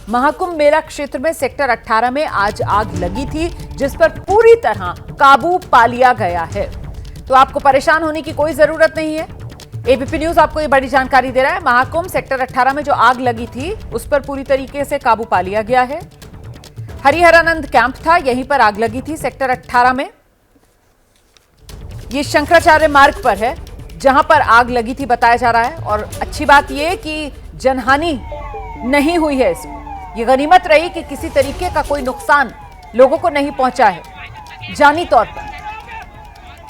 महाकुंभ मेला क्षेत्र में सेक्टर 18 में आज आग लगी थी, जिस पर पूरी तरह काबू पा लिया गया है। तो आपको परेशान होने की कोई जरूरत नहीं है। एबीपी न्यूज आपको ये बड़ी जानकारी दे रहा है। महाकुंभ सेक्टर 18 में जो आग लगी थी उस पर पूरी तरीके से काबू पा लिया गया है। हरिहरानंद कैंप था, यहीं पर आग लगी थी सेक्टर 18 में। ये शंकराचार्य मार्ग पर है जहां पर आग लगी थी बताया जा रहा है। और अच्छी बात यह कि जनहानि नहीं हुई है। ये गनीमत रही कि किसी तरीके का कोई नुकसान लोगों को नहीं पहुंचा है। जानी तौर पर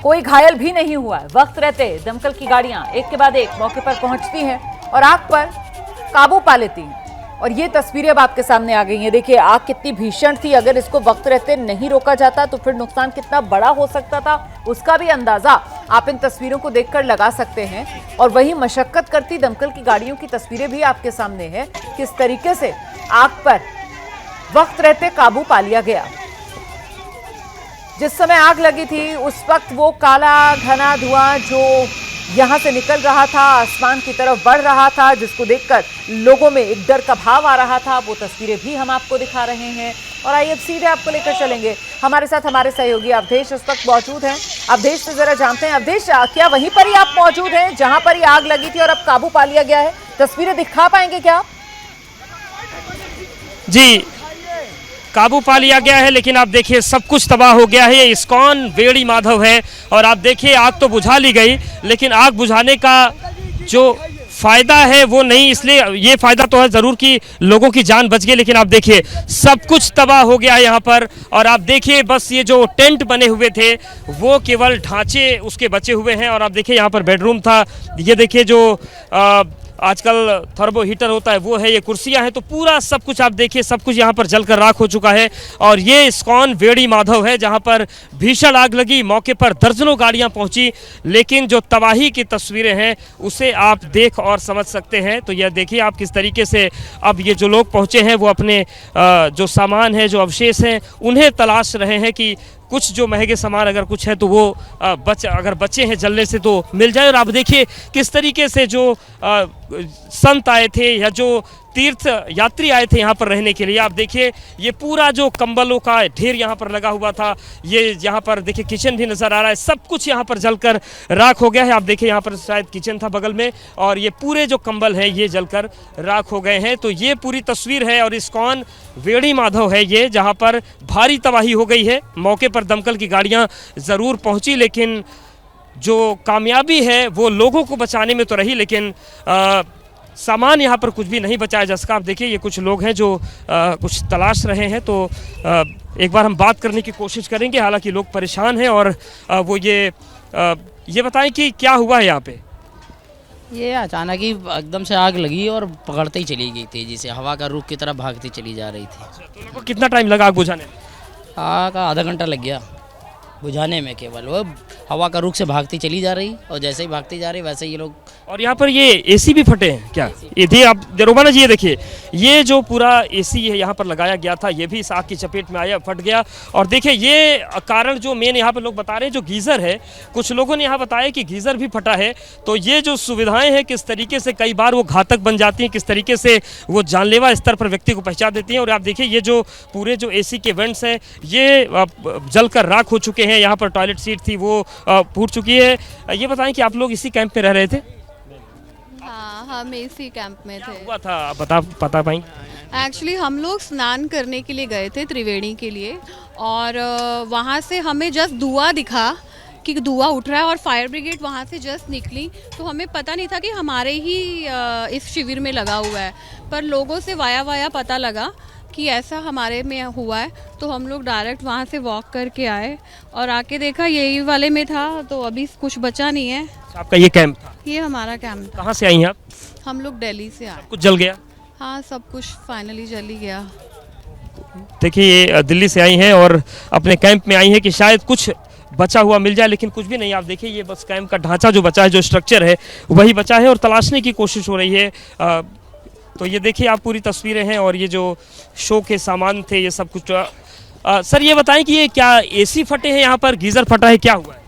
कोई घायल भी नहीं हुआ है। वक्त रहते दमकल की गाड़ियां एक के बाद एक मौके पर पहुंचती हैं और आग पर काबू पा लेती हैं। और ये तस्वीरें अब आपके सामने आ गई हैं। देखिए आग कितनी भीषण थी। अगर इसको वक्त रहते नहीं रोका जाता तो फिर नुकसान कितना बड़ा हो सकता था, उसका भी अंदाजा आप इन तस्वीरों को देखकर लगा सकते हैं। और वही मशक्कत करती दमकल की गाड़ियों की तस्वीरें भी आपके सामने है, किस तरीके से आग पर वक्त रहते काबू पा लिया गया। जिस समय आग लगी थी उस वक्त वो काला घना धुआं जो यहां से निकल रहा था, आसमान की तरफ बढ़ रहा था, जिसको देखकर लोगों में एक डर का भाव आ रहा था। वो तस्वीरें भी हम आपको दिखा रहे हैं। और आइए अब सीधे आपको लेकर चलेंगे। हमारे साथ हमारे सहयोगी अवधेश इस वक्त मौजूद हैं। अवधेश से जरा जानते हैं, अवधेश क्या वहीं पर ही आप मौजूद हैं जहां पर ही आग लगी थी और अब काबू पा लिया गया है? तस्वीरें दिखा पाएंगे क्या आप? जी, काबू पा लिया गया है, लेकिन आप देखिए सब कुछ तबाह हो गया है। ये इस्कॉन वेड़ी माधव है और आप देखिए आग तो बुझा ली गई, लेकिन आग बुझाने का जो फायदा है वो नहीं। इसलिए ये फायदा तो है जरूर कि लोगों की जान बच गई, लेकिन आप देखिए सब कुछ तबाह हो गया है यहाँ पर। और आप देखिए बस ये जो टेंट बने हुए थे वो केवल ढांचे उसके बचे हुए हैं। और आप देखिए यहाँ पर बेडरूम था, ये देखिए जो आजकल थर्बो हीटर होता है वो है, ये कुर्सियां हैं, तो पूरा सब कुछ आप देखिए सब कुछ यहाँ पर जलकर राख हो चुका है। और ये इस्कॉन वेड़ी माधव है जहाँ पर भीषण आग लगी। मौके पर दर्जनों गाड़ियाँ पहुँची, लेकिन जो तबाही की तस्वीरें हैं उसे आप देख और समझ सकते हैं। तो यह देखिए आप किस तरीके से अब ये जो लोग पहुँचे हैं वो अपने जो सामान है, जो अवशेष हैं, उन्हें तलाश रहे हैं कि कुछ जो महंगे सामान अगर कुछ है तो वो अगर बचे हैं जलने से तो मिल जाए। और आप देखिए किस तरीके से जो संत आए थे या जो तीर्थ यात्री आए थे यहाँ पर रहने के लिए, आप देखिए ये पूरा जो कंबलों का ढेर यहाँ पर लगा हुआ था। ये यहाँ पर देखिए किचन भी नज़र आ रहा है, सब कुछ यहाँ पर जलकर राख हो गया है। आप देखिए यहाँ पर शायद किचन था बगल में, और ये पूरे जो कंबल हैं ये जलकर राख हो गए हैं। तो ये पूरी तस्वीर है और इस्कॉन वेड़ी माधव है ये, जहाँ पर भारी तबाही हो गई है। मौके पर दमकल की गाड़ियाँ ज़रूर पहुँची, लेकिन जो कामयाबी है वो लोगों को बचाने में तो रही, लेकिन सामान यहाँ पर कुछ भी नहीं बचाया जा सका। आप देखिए ये कुछ लोग हैं जो कुछ तलाश रहे हैं, तो एक बार हम बात करने की कोशिश करेंगे। हालांकि लोग परेशान हैं और वो ये बताएं कि क्या हुआ है यहाँ पे? ये अचानक ही एकदम से आग लगी और पकड़ते ही चली गई तेजी से, हवा का रुख की तरफ भागती चली जा रही थी। तो लोगों को कितना टाइम लगा आग बुझाने में? आग आधा घंटा लग गया बुझाने में। केवल वो हवा का रुख से भागती चली जा रही, और जैसे ही भागती जा रही वैसे ये लोग। और यहाँ पर ये एसी भी फटे हैं क्या? ये आप दरोबाना जी, ये देखिए ये जो पूरा एसी है यहाँ पर लगाया गया था ये भी इस आग की चपेट में आया, फट गया। और देखिए ये कारण जो मेन यहाँ पर लोग बता रहे हैं, जो गीज़र है, कुछ लोगों ने यहाँ बताया कि गीज़र भी फटा है। तो ये जो सुविधाएं हैं किस तरीके से कई बार वो घातक बन जाती हैं, किस तरीके से वो जानलेवा स्तर पर व्यक्ति को पहुँचा देती हैं। और आप देखिए ये जो पूरे जो एसी के वेंट्स हैं ये जलकर राख हो चुके हैं। यहाँ पर टॉयलेट सीट थी वो फूट चुकी है। ये बताएं कि आप लोग इसी कैंप में रह रहे थे? हाँ, हम इसी कैंप में थे। हुआ था पता पाई? एक्चुअली हम लोग स्नान करने के लिए गए थे त्रिवेणी के लिए, और वहाँ से हमें जस्ट धुआं दिखा कि धुआं उठ रहा है, और फायर ब्रिगेड वहाँ से जस्ट निकली। तो हमें पता नहीं था कि हमारे ही इस शिविर में लगा हुआ है, पर लोगों से वाया पता लगा कि ऐसा हमारे में हुआ है। तो हम लोग डायरेक्ट वहाँ से वॉक करके आए और आके देखा यही वाले में था, तो अभी कुछ बचा नहीं है। आपका ये कैंप था? ये हमारा कैंप था। कहाँ से आई हैं आप? हम लोग दिल्ली से आए। कुछ जल गया? हाँ, सब कुछ फाइनली जल ही गया। देखिए ये दिल्ली से आई हैं और अपने कैंप में आई हैं कि शायद कुछ बचा हुआ मिल जाए, लेकिन कुछ भी नहीं। आप देखिए ये बस कैंप का ढांचा जो बचा है, जो स्ट्रक्चर है वही बचा है और तलाशने की कोशिश हो रही है। तो ये देखिए आप पूरी तस्वीरें हैं और ये जो शो के सामान थे ये सब कुछ। सर ये बताएं कि ये क्या एसी फटे हैं यहाँ पर, गीज़र फटा है, क्या हुआ है?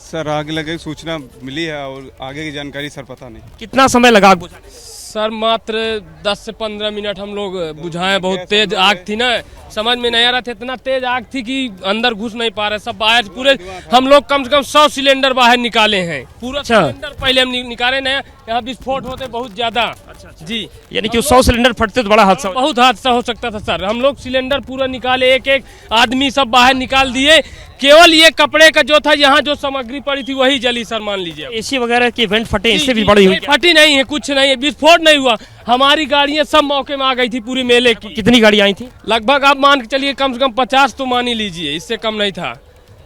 सर आग लगे सूचना मिली है और आगे की जानकारी सर पता नहीं। कितना समय लगा आग बुझाने? सर मात्र 10 से 15 मिनट हम लोग बुझाए। बहुत तेज आग थी ना, समझ में नहीं आ रहा था, इतना तेज आग थी कि अंदर घुस नहीं पा रहे सब बाहर। पूरे हम लोग कम से कम 100 सिलेंडर बाहर निकाले हैं। पूरा सिलेंडर पहले हम निकाले नहीं, यहाँ विस्फोट होते बहुत ज्यादा। जी, यानी कि 100 सिलेंडर फटते तो बड़ा हादसा हो। बहुत हादसा हो सकता था सर। हम लोग सिलेंडर पूरा निकाले, एक एक आदमी सब बाहर निकाल दिए। केवल ये कपड़े का जो था, यहाँ जो सामग्री पड़ी थी वही जली सर, मान लीजिए। एसी वगैरह की वेंट फटे, इससे भी बड़ी हुई क्या? फटी नहीं है, कुछ नहीं है, विस्फोट नहीं हुआ। हमारी गाड़ियाँ सब मौके में आ गई थी पूरी मेले की। कितनी गाड़ी आई थी? लगभग आप मान के चलिए कम से कम 50 तो मान ही लीजिए, इससे कम नहीं था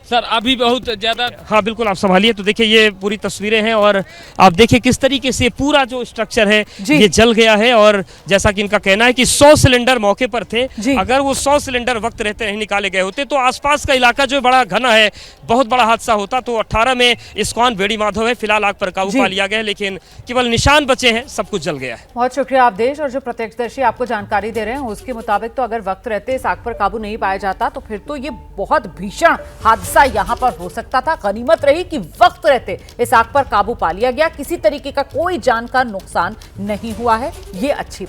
सर। अभी बहुत ज्यादा। हाँ बिल्कुल, आप संभालिए। तो देखिए ये पूरी तस्वीरें हैं और आप देखिए किस तरीके से पूरा जो स्ट्रक्चर है ये जल गया है। और जैसा कि इनका कहना है कि 100 सिलेंडर मौके पर थे, अगर वो 100 सिलेंडर वक्त रहते नहीं निकाले गए होते तो आसपास का इलाका जो बड़ा घना है, बहुत बड़ा हादसा होता। तो 18 में इस्कॉन बेड़ी माधव है, फिलहाल आग पर काबू पा लिया गया, लेकिन केवल निशान बचे हैं, सब कुछ जल गया है। बहुत शुक्रिया अवधेश। और जो प्रत्यक्षदर्शी आपको जानकारी दे रहे हैं उसके मुताबिक तो अगर वक्त रहते इस आग पर काबू नहीं पाया जाता तो फिर तो ये बहुत भीषण हादसा यहाँ पर हो सकता था। गनीमत रही कि वक्त रहते इस आग पर काबू पा लिया गया, किसी तरीके का कोई जान का नुकसान नहीं हुआ है, ये अच्छी।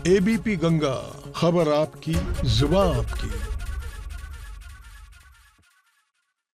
एबीपी गंगा, खबर आपकी, जुबान आपकी।